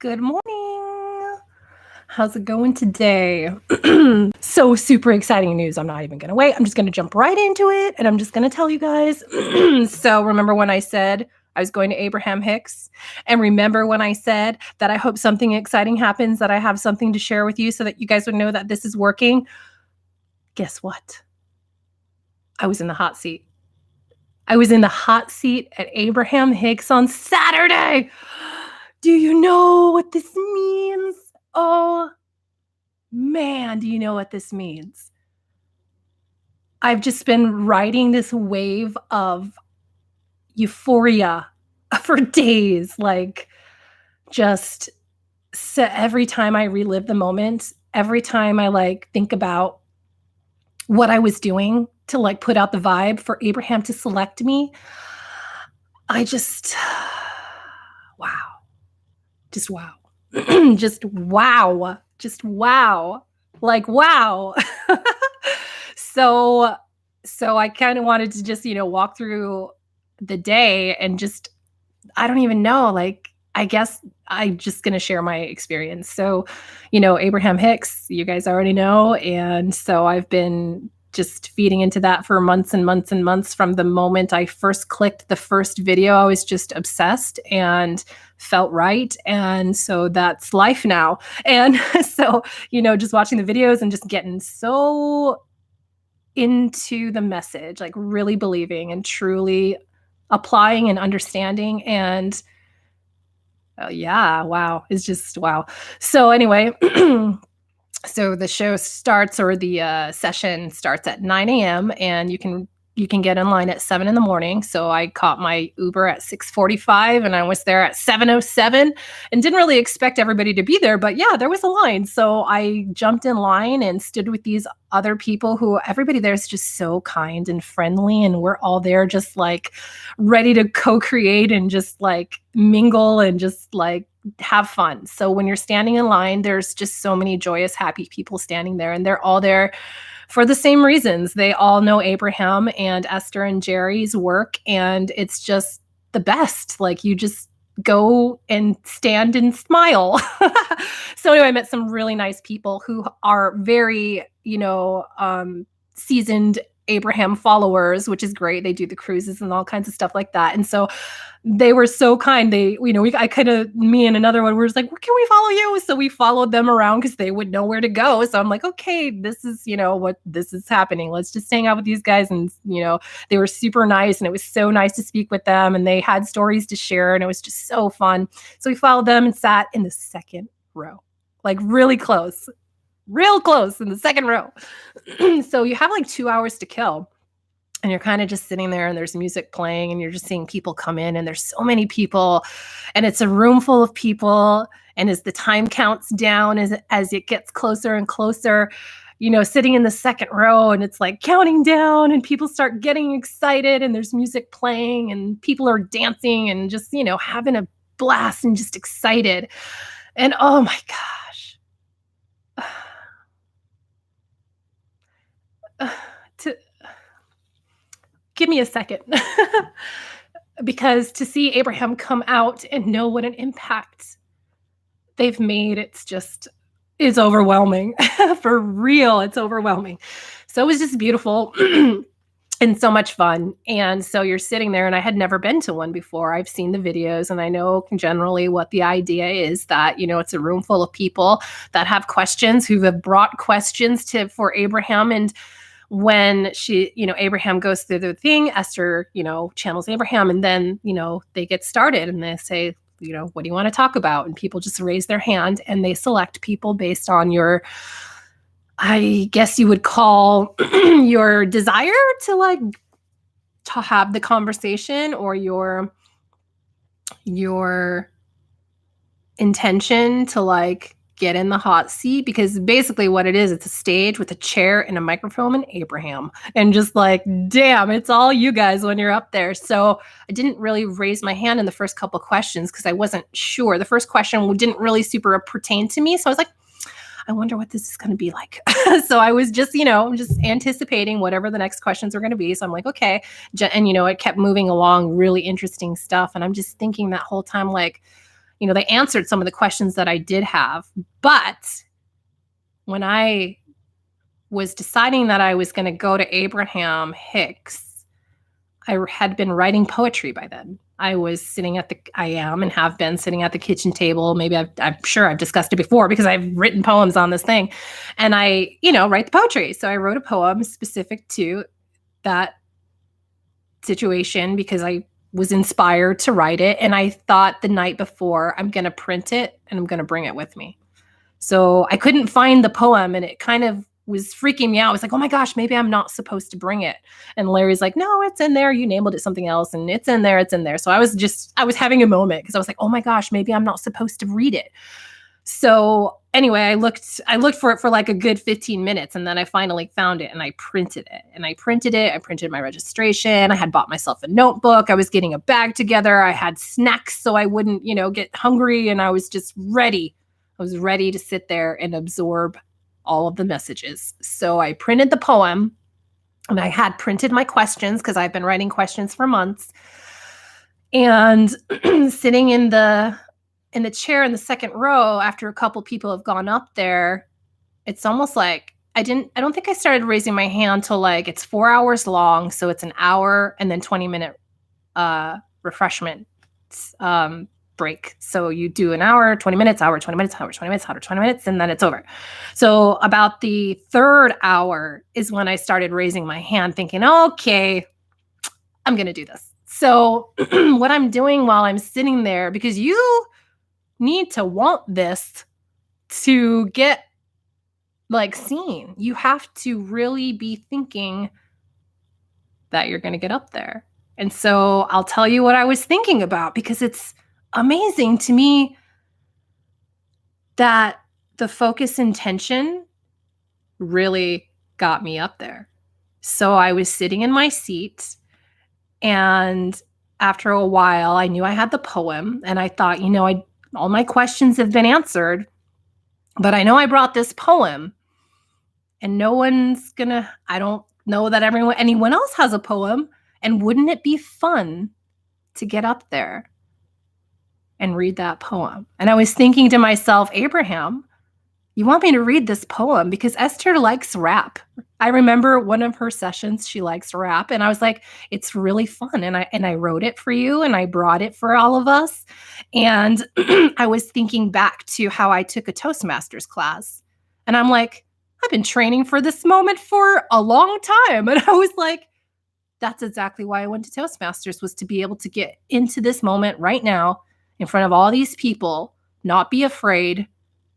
Good morning. How's it going today? So super exciting news. I'm not even going to wait. I'm just going to jump right into it and I'm just going to tell you guys. So remember when I said I was going to Abraham Hicks? And remember when I said that I hope something exciting happens, that I have something to share with you so that you guys would know that this is working? Guess what? I was in the hot seat. I was in the hot seat at Abraham Hicks on Saturday. Do you know what this means? Oh, man, do you know what this means? I've just been riding this wave of euphoria for days. Just every time I relive the moment, every time I think about what I was doing to put out the vibe for Abraham to select me, I just, wow. Just wow. Just wow. Just wow. Wow. So I kind of wanted to just, walk through the day and just, I don't even know, I guess I'm just going to share my experience. So, Abraham Hicks, you guys already know. And so I've been just feeding into that for months and months and months. From the moment I first clicked the first video, I was just obsessed and felt right. And so that's life now. And so, just watching the videos and just getting so into the message, really believing and truly applying and understanding. And yeah, wow. It's just wow. So anyway, so the show starts, or the session starts at 9 a.m. and you can get in line at 7 in the morning. So I caught my Uber at 6:45 and I was there at 7:07 and didn't really expect everybody to be there, but yeah, there was a line. So I jumped in line and stood with these other people who everybody there is just so kind and friendly. And we're all there just ready to co-create and just mingle and just have fun. So when you're standing in line, there's just so many joyous, happy people standing there, and they're all there for the same reasons. They all know Abraham and Esther and Jerry's work, and it's just the best. You just go and stand and smile. So anyway, I met some really nice people who are very, seasoned Abraham followers, which is great. They do the cruises and all kinds of stuff like that. And so they were so kind. They, me and another one were just like, well, can we follow you? So we followed them around because they would know where to go. So I'm like, okay, this is, what this is happening. Let's just hang out with these guys. And, they were super nice, and it was so nice to speak with them, and they had stories to share, and it was just so fun. So we followed them and sat in the second row, really close. Real close in the second row. So you have 2 hours to kill, and you're kind of just sitting there, and there's music playing, and you're just seeing people come in, and there's so many people, and it's a room full of people. And as the time counts down, as it gets closer and closer, sitting in the second row, and it's counting down, and people start getting excited, and there's music playing, and people are dancing and just, having a blast and just excited. And oh my gosh. Give me a second. Because to see Abraham come out and know what an impact they've made, it's overwhelming. For real, it's overwhelming. So it was just beautiful and so much fun. And so you're sitting there, and I had never been to one before. I've seen the videos, and I know generally what the idea is, that, it's a room full of people that have questions, who have brought questions for Abraham. And when Abraham goes through the thing, Esther, channels Abraham, and then, they get started and they say, what do you want to talk about? And people just raise their hand, and they select people based on your, I guess you would call your desire to have the conversation, or your intention to get in the hot seat. Because basically what it is, it's a stage with a chair and a microphone and Abraham, and just damn, it's all you guys when you're up there. So I didn't really raise my hand in the first couple of questions because I wasn't sure. The first question didn't really super pertain to me. So I was like, I wonder what this is going to be like. So I was just, just anticipating whatever the next questions are going to be. So I'm like, okay. And, it kept moving along, really interesting stuff. And I'm just thinking that whole time, they answered some of the questions that I did have. But when I was deciding that I was going to go to Abraham Hicks, I had been writing poetry by then. I am and have been sitting at the kitchen table. Maybe I'm sure I've discussed it before because I've written poems on this thing, and I, write the poetry. So I wrote a poem specific to that situation because I was inspired to write it. And I thought the night before, I'm going to print it and I'm going to bring it with me. So I couldn't find the poem, and it kind of was freaking me out. I was like, oh my gosh, maybe I'm not supposed to bring it. And Larry's like, no, it's in there. You labeled it something else, and it's in there. It's in there. So I was having a moment because I was like, oh my gosh, maybe I'm not supposed to read it. So anyway, I looked for it for like a good 15 minutes, and then I finally found it and I printed it. I printed my registration. I had bought myself a notebook. I was getting a bag together. I had snacks so I wouldn't, get hungry, and I was just ready. I was ready to sit there and absorb all of the messages. So I printed the poem, and I had printed my questions because I've been writing questions for months. And sitting in the chair in the second row, after a couple people have gone up there, it's almost like I don't think I started raising my hand till like it's 4 hours long. So it's an hour and then 20-minute refreshment break. So you do an hour, 20 minutes, hour, 20 minutes, hour, 20 minutes, hour, 20 minutes, and then it's over. So about the third hour is when I started raising my hand thinking, okay, I'm going to do this. So what I'm doing while I'm sitting there, because you need to want this to get like seen. You have to really be thinking that you're going to get up there. And so I'll tell you what I was thinking about, because it's amazing to me that the focus and tension really got me up there. So I was sitting in my seat, and after a while, I knew I had the poem, and I thought, all my questions have been answered, but I know I brought this poem, and I don't know that anyone else has a poem, and wouldn't it be fun to get up there and read that poem? And I was thinking to myself, Abraham, you want me to read this poem because Esther likes rap. I remember one of her sessions, she likes rap. And I was like, it's really fun. And I wrote it for you, and I brought it for all of us. And I was thinking back to how I took a Toastmasters class. And I'm like, I've been training for this moment for a long time. And I was like, that's exactly why I went to Toastmasters, was to be able to get into this moment right now in front of all these people, not be afraid,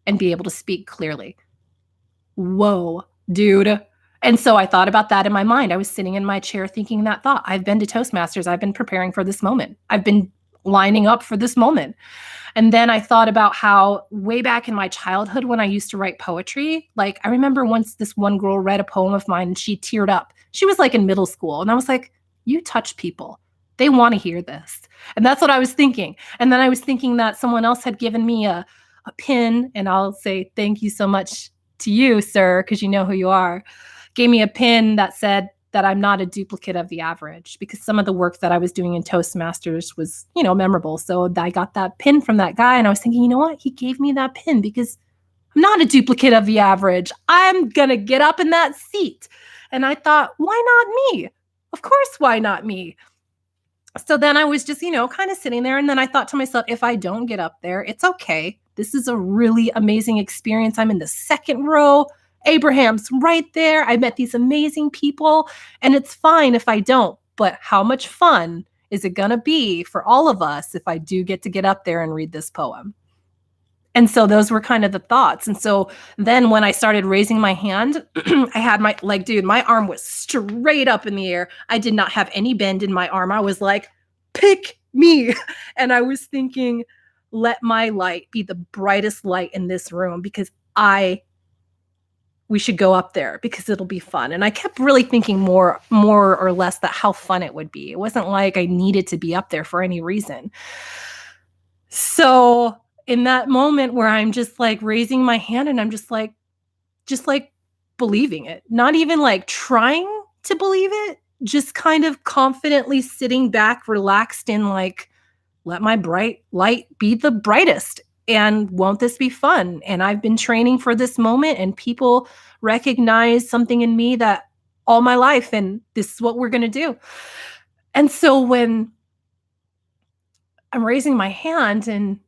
and be able to speak clearly. Whoa, dude. And so I thought about that in my mind. I was sitting in my chair thinking that thought. I've been to Toastmasters. I've been preparing for this moment. I've been lining up for this moment. And then I thought about how way back in my childhood when I used to write poetry, like I remember once this one girl read a poem of mine and she teared up. She was like in middle school. And I was like, you touch people. They want to hear this. And that's what I was thinking. And then I was thinking that someone else had given me a pin, and I'll say thank you so much to you, sir, because you know who you are, gave me a pin that said that I'm not a duplicate of the average, because some of the work that I was doing in Toastmasters was, memorable. So I got that pin from that guy, and I was thinking, you know what? He gave me that pin because I'm not a duplicate of the average. I'm going to get up in that seat. And I thought, why not me? Of course, why not me? So then I was just, kind of sitting there. And then I thought to myself, if I don't get up there, it's okay. This is a really amazing experience. I'm in the second row. Abraham's right there. I met these amazing people, and it's fine if I don't. But how much fun is it going to be for all of us if I do get up there and read this poem? And so those were kind of the thoughts. And so then when I started raising my hand, I had my arm was straight up in the air. I did not have any bend in my arm. I was like, pick me. And I was thinking, let my light be the brightest light in this room, because we should go up there because it'll be fun. And I kept really thinking more or less that how fun it would be. It wasn't like I needed to be up there for any reason. So in that moment where I'm just like raising my hand and I'm just like believing it, not even like trying to believe it, just kind of confidently sitting back, relaxed in like let my bright light be the brightest. And won't this be fun? And I've been training for this moment, and people recognize something in me that all my life, and this is what we're going to do. And so when I'm raising my hand and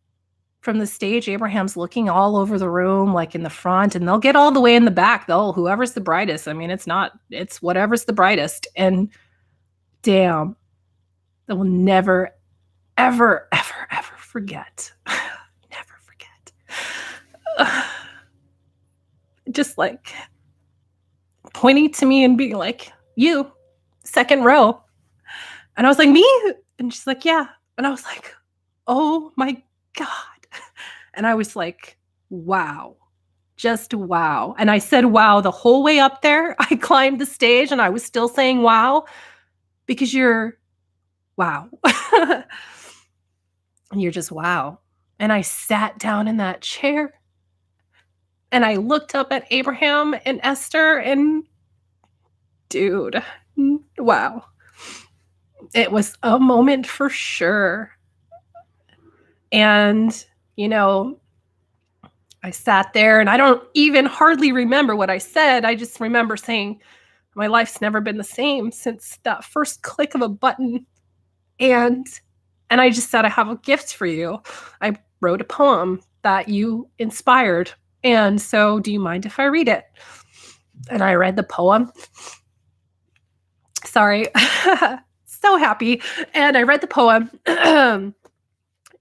from the stage, Abraham's looking all over the room, like in the front, and they'll get all the way in the back. They'll whoever's the brightest. I mean, it's whatever's the brightest. And damn, they will never, ever, ever, ever forget. Never forget. Just like pointing to me and being like, you, second row. And I was like, me? And she's like, yeah. And I was like, oh my God. And I was like, wow, just wow. And I said, wow, the whole way up there. I climbed the stage and I was still saying, wow, because you're wow. And you're just wow. And I sat down in that chair and I looked up at Abraham and Esther and dude, wow. It was a moment for sure. And, you know, I sat there and I don't even hardly remember what I said. I just remember saying, my life's never been the same since that first click of a button. And I just said, I have a gift for you. I wrote a poem that you inspired. And so do you mind if I read it? And I read the poem. Sorry. So happy. And I read the poem.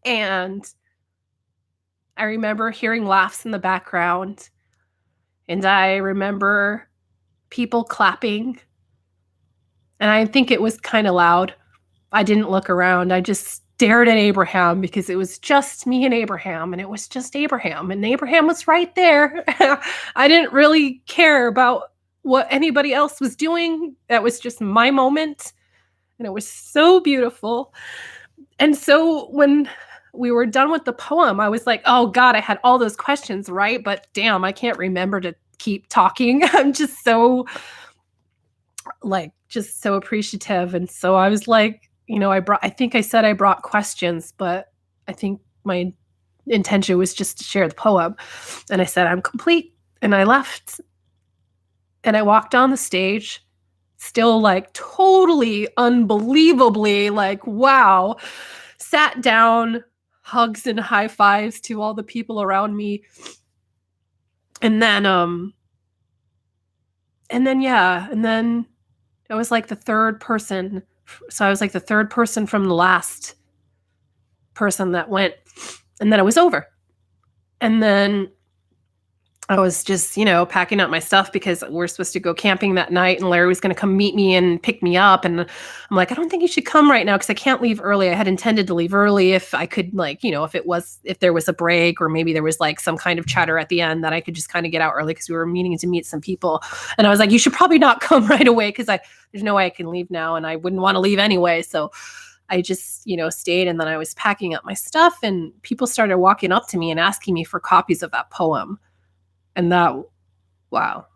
And I remember hearing laughs in the background. And I remember people clapping. And I think it was kind of loud. I didn't look around. I just stared at Abraham because it was just me and Abraham. And it was just Abraham. And Abraham was right there. I didn't really care about what anybody else was doing. That was just my moment. And it was so beautiful. And so when we were done with the poem, I was like, oh God, I had all those questions, right? But damn, I can't remember to keep talking. I'm just so appreciative. And so I was like, you know, I think I said I brought questions, but I think my intention was just to share the poem. And I said, I'm complete. And I left and I walked on the stage, still like totally unbelievably like, wow, sat down, hugs and high fives to all the people around me. And then I was like the third person. So I was like the third person from the last person that went. And then it was over. And then I was just, you know, packing up my stuff because we're supposed to go camping that night and Larry was going to come meet me and pick me up. And I'm like, I don't think you should come right now because I can't leave early. I had intended to leave early if I could, like, you know, if there was a break or maybe there was like some kind of chatter at the end that I could just kind of get out early because we were meeting to meet some people. And I was like, you should probably not come right away because there's no way I can leave now and I wouldn't want to leave anyway. So I just, you know, stayed and then I was packing up my stuff and people started walking up to me and asking me for copies of that poem. And wow,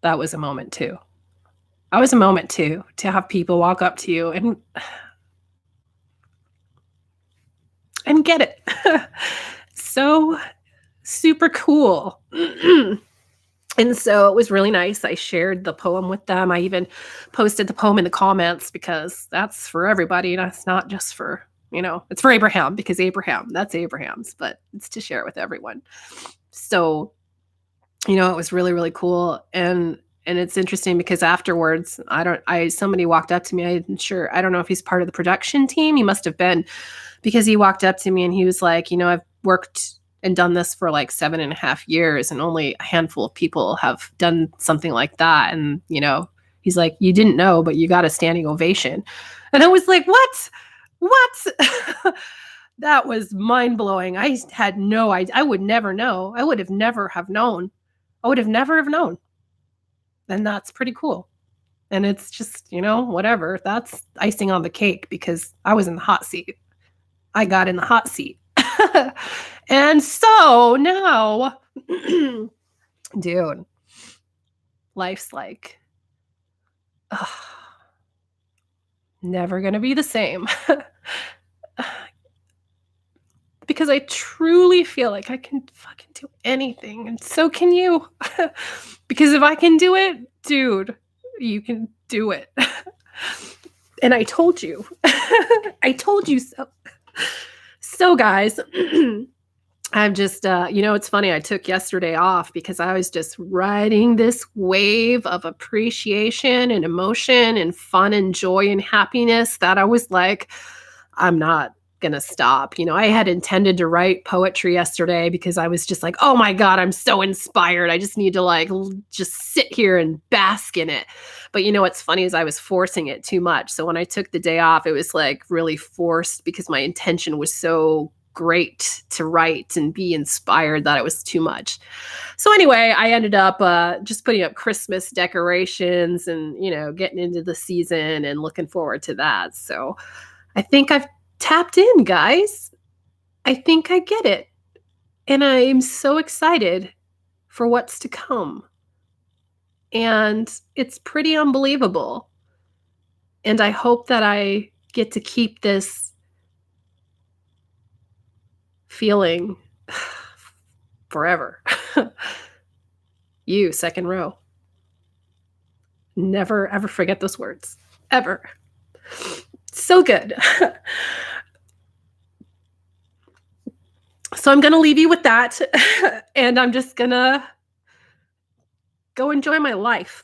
that was a moment too. That was a moment too, to have people walk up to you and get it. So super cool. And so it was really nice. I shared the poem with them. I even posted the poem in the comments because that's for everybody. And it's not just for, you know, it's for Abraham because that's Abraham's, but it's to share it with everyone. So, you know, it was really, really cool. And it's interesting because afterwards, somebody walked up to me. I don't know if he's part of the production team. He must have been because he walked up to me and he was like, you know, I've worked and done this for like 7.5 years and only a handful of people have done something like that. And, you know, he's like, you didn't know, but you got a standing ovation. And I was like, what? That was mind blowing. I had no idea. I would never know. I would have never have known. And that's pretty cool. And it's just, you know, whatever. That's icing on the cake because I was in the hot seat. I got in the hot seat. And so now, dude, life's like, never going to be the same. because I truly feel like I can fucking do anything, and so can you. Because if I can do it, dude, you can do it. And I told you. I told you so. So, guys, I'm just, it's funny. I took yesterday off because I was just riding this wave of appreciation and emotion and fun and joy and happiness that I was like, I'm not going to stop. I had intended to write poetry yesterday because I was just like, oh my God, I'm so inspired. I just need to just sit here and bask in it. But what's funny is I was forcing it too much. So when I took the day off, it was like really forced because my intention was so great to write and be inspired that it was too much. So anyway, I ended up just putting up Christmas decorations and, getting into the season and looking forward to that. So I think I've tapped in, guys. I think I get it. And I'm so excited for what's to come. And it's pretty unbelievable. And I hope that I get to keep this feeling forever. You, second row. Never, ever forget those words. Ever. So good. So I'm going to leave you with that. And I'm just going to go enjoy my life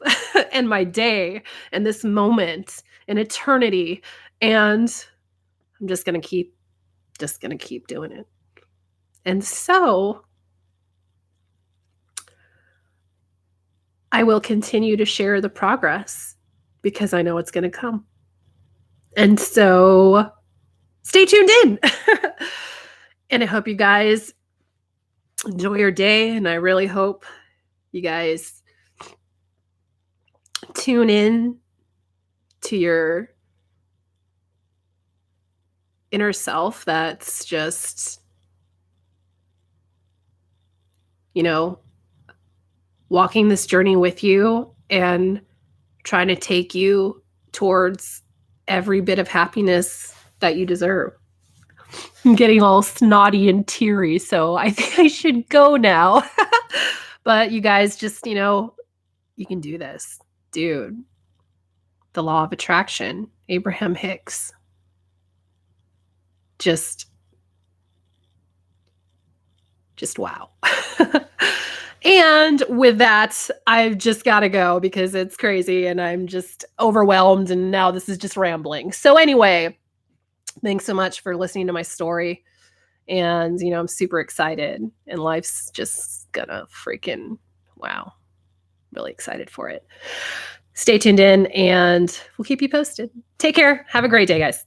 and my day and this moment and eternity. And I'm just going to keep doing it. And so I will continue to share the progress because I know it's going to come. And so stay tuned in. And I hope you guys enjoy your day. And I really hope you guys tune in to your inner self that's just, walking this journey with you and trying to take you towards every bit of happiness that you deserve. I'm getting all snotty and teary, so I think I should go now. But you guys just, you can do this. Dude, the law of attraction, Abraham Hicks. Just wow. And with that, I've just got to go because it's crazy and I'm just overwhelmed and now this is just rambling. So anyway, thanks so much for listening to my story. And, I'm super excited and life's just gonna freaking, wow, really excited for it. Stay tuned in and we'll keep you posted. Take care. Have a great day, guys.